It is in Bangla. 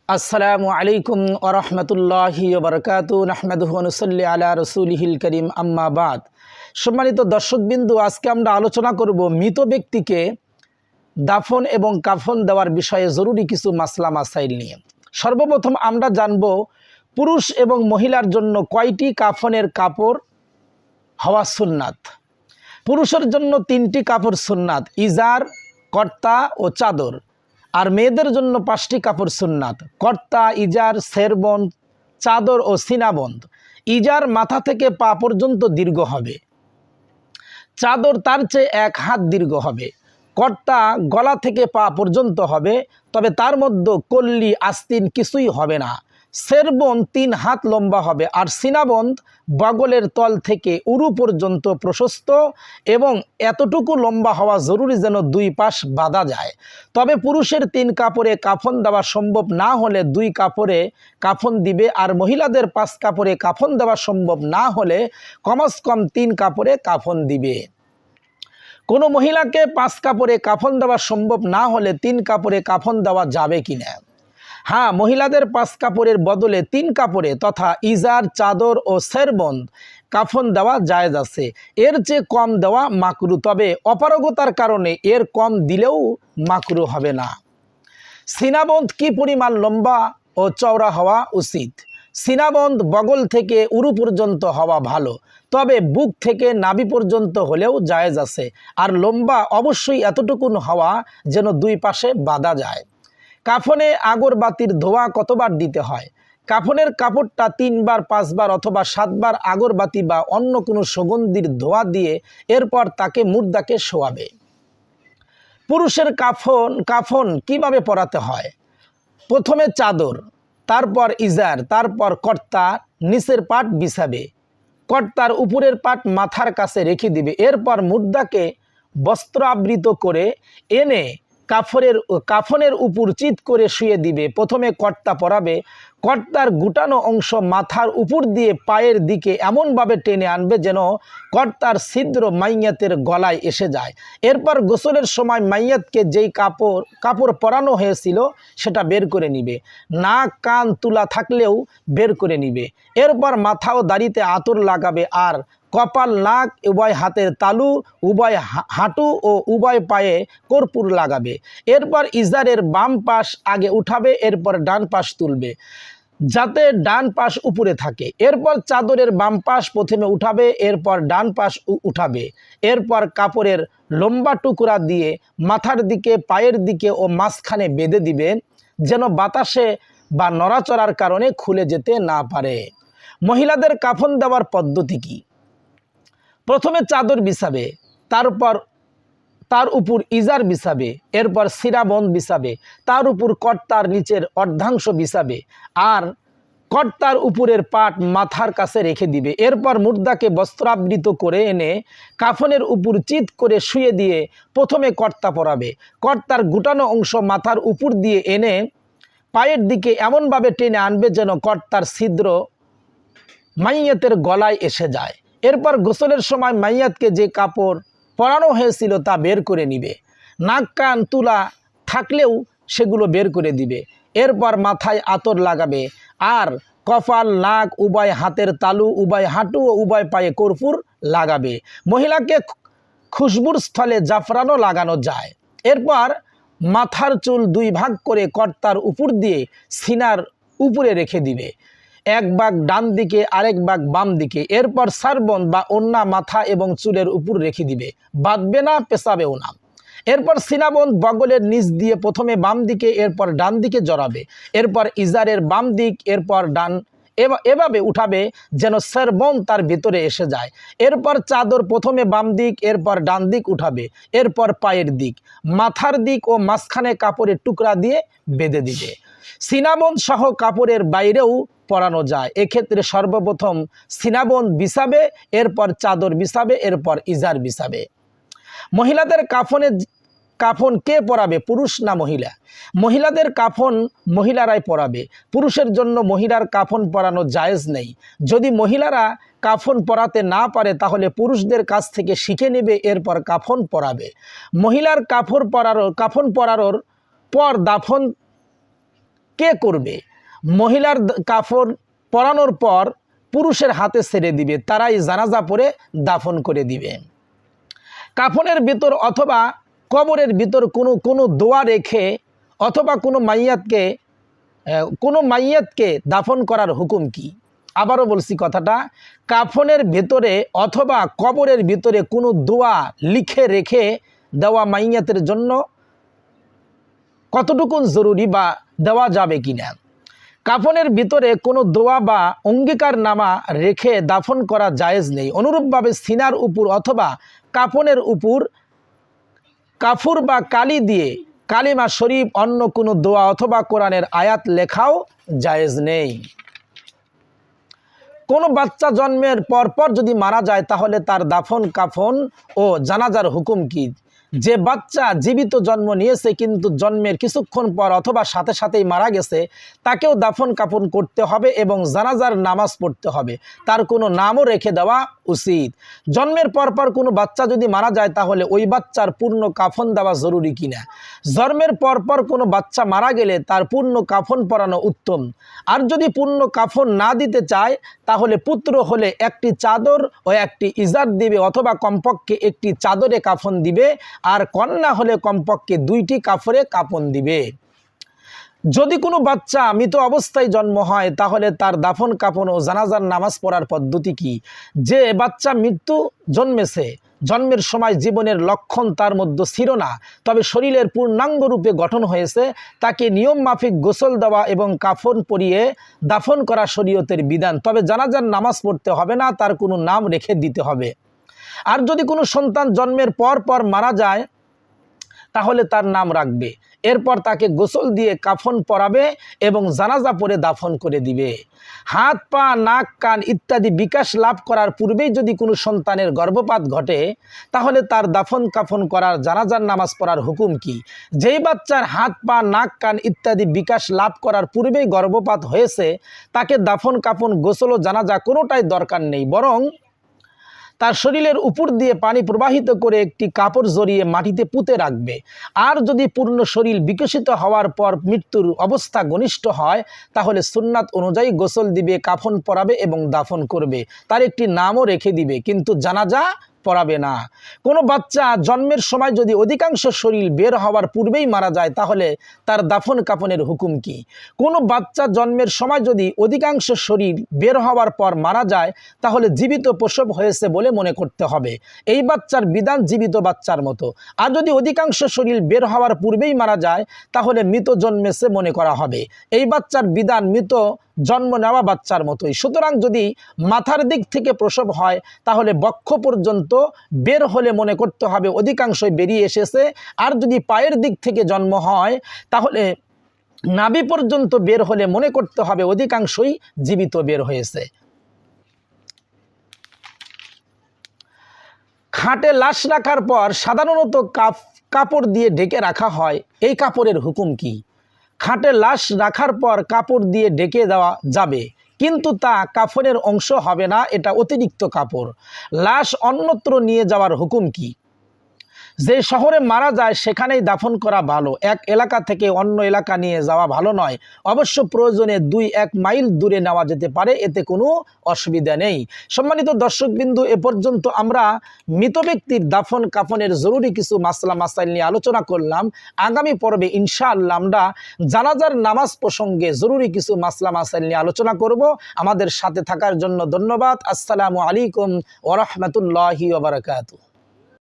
আসসালামু আলাইকুম ওয়া রাহমাতুল্লাহি ওয়া বারাকাতুহু নাহমাদুহু ওয়া নুসাল্লি আলা রাসূলিহিল কারীম আম্মা বাদ। সম্মানিত দর্শকবিন্দু, আজকে আমরা আলোচনা করব মৃত ব্যক্তিকে দাফন এবং কাফন দেওয়ার বিষয়ে জরুরি কিছু মাসলা মাসাইল নিয়ে। সর্বপ্রথম আমরা জানব পুরুষ এবং মহিলার জন্য কয়টি কাফনের কাপড় হওয়া সুন্নাত। পুরুষের জন্য 3টি কাপড় সুন্নাত, ইজার, কর্তা ও চাদর। আর মেয়েদের জন্য 5টি কাপড় সুন্নাত, কর্তা, ইজার, শেরবন্দ, চাদর ও সিনাবন্দ। ইজার মাথা থেকে পা পর্যন্ত দীর্ঘ হবে, চাদর তার চেয়ে 1 হাত দীর্ঘ হবে, কর্তা গলা থেকে পা পর্যন্ত হবে, তবে তার মধ্যে কল্লি আস্তিন কিছুই হবে না। শেরবন্দ 3 হাত লম্বা হবে, আর সিনাবন্দ বগলের তল থেকে উরু পর্যন্ত প্রশস্ত এবং এতটুকু লম্বা হওয়া জরুরি যেন 2 পাশ বাঁধা যায়। তবে পুরুষের 3 কাপড়ে কাফন দেওয়া সম্ভব না হলে 2 কাপড়ে কাফন দিবে, আর মহিলাদের 5 কাপড়ে কাফন দেওয়া সম্ভব না হলে কমস কম 3 কাপড়ে কাফন দিবে। কোনো মহিলাকে 5 কাপড়ে কাফন দেওয়া সম্ভব না হলে 3 কাপড়ে কাফন দেওয়া যাবে কিনা? হ্যাঁ, মহিলাদের 5 কাপড়ের বদলে 3 কাপড়ে তথা ইজার, চাদর ও শেরবন্দ কাফন দেওয়া জায়েজ আছে। এর চেয়ে কম দেওয়া মাকরু, তবে অপারগতার কারণে এর কম দিলেও মাকরু হবে না। সিনাবন্দ কি পরিমাণ লম্বা ও চওড়া হওয়া উচিত? সিনাবন্দ বগল থেকে উরু পর্যন্ত হওয়া ভালো, তবে বুক থেকে নাভি পর্যন্ত হলেও জায়েজ আছে। আর লম্বা অবশ্যই এতটুকুন হওয়া যেন 2 পাশে বাঁধা যায়। কাফনে আগরবাতির ধোঁয়া কতবার দিতে হয়? কাফনের কাপড়টা 3 বার, 5 বার অথবা 7 বার আগরবাতি বা অন্য কোনো সুগন্ধির ধোঁয়া দিয়ে এরপর তাকে মুর্দাকে শোয়াবে। পুরুষের কাফন কিভাবে পরাতে হয়? প্রথমে চাদর, তারপর ইজার, তারপর কর্তা নিচের পাট বিছাবে, কর্তার উপরের পাট মাথার কাছে রেখে দিবে। এরপর মুর্দাকে বস্ত্র আবৃত করে এনে কাফনের উপর চিৎ করে শুয়ে দিবে। প্রথমে কর্তা পরাবে, কর্তার গুটানো অংশ মাথার উপর দিয়ে পায়ের দিকে এমনভাবে টেনে আনবে যেন কর্তার ছিদ্র মাইয়াতের গলায় এসে যায়। এরপর গোসলের সময় মাইয়াতকে যেই কাপড় পরানো হয়েছিল সেটা বের করে নিবে, নাক কান তুলা থাকলেও বের করে নিবে। এরপর মাথা ও দাড়িতে আতর লাগাবে, আর কপাল, নাক, উভয় হাতের তালু, উভয় হাঁটু ও উভয় পায়ে কর্পূর লাগাবে। এরপর ইজারের বাম পাশ আগে উঠাবে, এরপর ডান পাশ তুলবে যাতে ডান পাশ উপরে থাকে। এরপর চাদরের বাম পাশ প্রথমে উঠাবে, এরপর ডান পাশ উঠাবে। এরপর কাপড়ের লম্বা টুকরা দিয়ে মাথার দিকে, পায়ের দিকে ও মাঝখানে বেঁধে দিবেন যেন বাতাসে বা নড়াচড়ার কারণে খুলে যেতে না পারে। মহিলাদের কাফন দেওয়ার পদ্ধতি কি? প্রথমে চাদর বিছাবে, তারপর তার উপর ইজার বিছাবে, এরপর সিরাবন্দ বিছাবে, তার উপর কর্তার নিচের অর্ধাংশ বিছাবে, আর কর্তার উপরের পাট মাথার কাছে রেখে দিবে। এরপর মুর্দাকে বস্ত্রাবৃত করে এনে কাফনের উপর চিৎ করে শুয়ে দিয়ে প্রথমে কর্তা পরাবে। কর্তার গুটানো অংশ মাথার উপর দিয়ে এনে পায়ের দিকে এমনভাবে টেনে আনবে যেন কর্তার ছিদ্র মাইয়াতের গলায় এসে যায়। এরপর গোসলের সময় মাইয়াতকে যে কাপড় পরানো হয়েছিল তা বের করে নিবে, নাক কান তুলা থাকলেও সেগুলো বের করে দিবে। এরপর মাথায় আতর লাগাবে, আর কপাল, নাক, উভয় হাতের তালু, উভয় হাঁটু ও উভয় পায়ে কর্পূর লাগাবে। মহিলাকে খুশবুর স্থলে জাফরানও লাগানো যায়। এরপর মাথার চুল 2 ভাগ করে কর্তার উপর দিয়ে সিনার উপরে রেখে দিবে, 1 ভাগ ডান দিকে, আরেক ভাগ বাম দিকে। এরপর সারবন্দ বা ওন্না মাথা এবং চুলের উপর রেখে দিবে, বাঁধবে না, পেঁচাবেও না। এরপর সিনাবন্দ বগলের নিচ দিয়ে প্রথমে বাম দিকে, এরপর ডান দিকে জড়াবে। এরপর ইজারের বাম দিক, এরপর ডান, এভাবে উঠাবে যেন শেরবন্দ তার ভিতরে এসে যায়। এরপর চাদর প্রথমে বাম দিক, এরপর ডান দিক উঠাবে, এরপর পায়ের দিক, মাথার দিক ও মাঝখানে কাপড়ের টুকরা দিয়ে বেঁধে দিবে। সিনাবন্দ সহ কাপড়ের বাইরেও পরানো যায়। এক্ষেত্রে সর্বপ্রথম সিনাবন্দ বিছাবে, এরপর চাদর বিছাবে, এরপর ইজার বিছাবে। মহিলাদের কাফন কে পরাবে, পুরুষ না মহিলা? মহিলাদের কাফন মহিলারাই পরাবে। পুরুষের জন্য মহিলার কাফন পরানো জায়েজ নেই। যদি মহিলারা কাফন পরাতে না পারে তাহলে পুরুষদের কাছ থেকে শিখে নেবে, এরপর কাফন পরাবে। মহিলার কাফন পরানোর পর কে করবে? মহিলার কাফন পরানোর পর পুরুষের হাতে ছেড়ে দিবে, তারাই জানাজা পড়ে দাফন করে দিবে। কাফনের ভিতর অথবা কবরের ভিতর কোনো দোয়া রেখে অথবা কোনো মাইয়াতকে দাফন করার হুকুম কি? আবারও বলছি কথাটা, কাফনের ভেতরে অথবা কবরের ভিতরে কোনো দোয়া লিখে রেখে দেওয়া মাইয়াতের জন্য কতটুকু জরুরি বা দেওয়া যাবে কিনা? কাফনের ভিতরে কোনো দোয়া বা অঙ্গীকারনামা রেখে দাফন করা জায়েজ নেই। অনুরূপভাবে সিনার উপর অথবা কাফনের উপর কাফুর বা কালি দিয়ে কালিমা শরীফ অন্য কোনো দোয়া অথবা কোরআনের আয়াত লেখাও জায়েজ নেই। কোনো বাচ্চা জন্মের পরপর যদি মারা যায় তাহলে তার দাফন কাফন ও জানাজার হুকুম কি? যে বাচ্চা জীবিত জন্ম নিয়েছে কিন্তু জন্মের কিছুক্ষণ পর অথবা সাথে সাথেই মারা গেছে, তাকেও দাফন কাফন করতে হবে এবং জানাজার নামাজ পড়তে হবে। তার কোনো নামও রেখে দেওয়া উচিত। জন্মের পরপর কোনো বাচ্চা যদি মারা যায় তাহলে ওই বাচ্চার পূর্ণ কাফন দেওয়া জরুরি কিনা? জন্মের পরপর কোনো বাচ্চা মারা গেলে তার পূর্ণ কাফন পরানো উত্তম। আর যদি পূর্ণ কাফন না দিতে চায় তাহলে পুত্র হলে একটি চাদর ও একটি ইজার দিবে অথবা কমপক্ষে একটি চাদরে কাফন দিবে, আর কন্যা হলে কমপক্ষে 2টি কাপড়ে কাফন দিবে। যদি কোনো বাচ্চা মৃত অবস্থায় জন্ম হয় তাহলে তার দাফন কাফন ও জানাজার নামাজ পড়ার পদ্ধতি কি? যে বাচ্চা মৃত্যু জন্মেছে, জন্মের সময় জীবনের লক্ষণ তার মধ্যে ছিল না, তবে শরীরের পূর্ণাঙ্গ রূপে গঠন হয়েছে, তাকে নিয়ম মাফিক গোসল দেওয়া এবং কাফন পরিয়ে দাফন করা শরীয়তের বিধান। তবে জানাজার নামাজ পড়তে হবে না, তার কোনো নাম রেখে দিতে হবে। আর যদি কোনো সন্তান জন্মের পর মারা যায় তাহলে তার নাম রাখবে, এরপর তাকে গোসল দিয়ে কাফন পরাবে এবং জানাজা পড়ে দাফন করে দিবে। হাত পা নাক কান ইত্যাদি বিকাশ লাভ করার পূর্বেই যদি কোনো সন্তানের গর্ভপাত ঘটে তাহলে তার দাফন কাফন করার জানাজার নামাজ পড়ার হুকুম কি? যেই বাচ্চার হাত পা নাক কান ইত্যাদি বিকাশ লাভ করার পূর্বেই গর্ভপাত হয়েছে তাকে দাফন কাফন গোসল ও জানাজা কোনোটাই দরকার নেই, বরং তার শরীরের উপর দিয়ে পানি প্রবাহিত করে একটি কাপড় জড়িয়ে মাটিতে পুঁতে রাখবে। আর যদি পূর্ণ শরীর বিকশিত হওয়ার পর মৃত্যুর অবস্থা ঘনিষ্ঠ হয় তাহলে সুন্নাত অনুযায়ী গোসল দিবে, কাফন পরাবে এবং দাফন করবে, তার একটি নামও রেখে দিবে, কিন্তু জানাজা পড়াবে না। কোনো বাচ্চা জন্মের সময় যদি অধিকাংশ শরীর বের হওয়ার পূর্বেই মারা যায় তাহলে তার দাফন কাফনের হুকুম কি? কোনো বাচ্চা জন্মের সময় যদি অধিকাংশ শরীর বের হওয়ার পর মারা যায় তাহলে জীবিত প্রসব হয়েছে বলে মনে করতে হবে। এই বাচ্চার বিধান জীবিত বাচ্চার মতো। আর যদি অধিকাংশ শরীর বের হওয়ার পূর্বেই মারা যায় তাহলে মৃত জন্মেছে মনে করা হবে। এই বাচ্চার বিধান মৃত জন্ম নেওয়া বাচ্চার মতোই। সুতরাং যদি মাথার দিক থেকে প্রসব হয় তাহলে বক্ষ পর্যন্ত বের হলে মনে করতে হবে অধিকাংশই বেরিয়ে এসেছে। আর যদি পায়ের দিক থেকে জন্ম হয় তাহলে নাভি পর্যন্ত বের হলে মনে করতে হবে অধিকাংশই জীবিত বের হয়েছে। খাটে লাশ রাখার পর সাধারণত কাপড় দিয়ে ঢেকে রাখা হয়, এই কাপড়ের হুকুম কি? খাটে লাশ রাখার পর কাপড় দিয়ে ঢেকে দেওয়া যাবে, কিন্তু তা কাফনের অংশ হবে না, এটা অতিরিক্ত কাপড়। লাশ অন্যত্র নিয়ে যাওয়ার হুকুম কি? যে শহরে মারা যায় সেখানেই দাফন করা ভালো, এক এলাকা থেকে অন্য এলাকা নিয়ে যাওয়া ভালো নয়। অবশ্য প্রয়োজনে 2-1 মাইল দূরে নেওয়া যেতে পারে, এতে কোনো অসুবিধা নেই। সম্মানিত দর্শকবিন্দু, এ পর্যন্ত আমরা মৃত ব্যক্তির দাফন কাফনের জরুরি কিছু মাসলা মাসাইল নিয়ে আলোচনা করলাম। আগামী পর্বে ইনশাআল্লাহ আমরা জানাজার নামাজ প্রসঙ্গে জরুরি কিছু মাসলা মাসাইল নিয়ে আলোচনা করব। আমাদের সাথে থাকার জন্য ধন্যবাদ। আসসালামু আলাইকুম ওয়া রাহমাতুল্লাহি ওয়া বারাকাতুহু।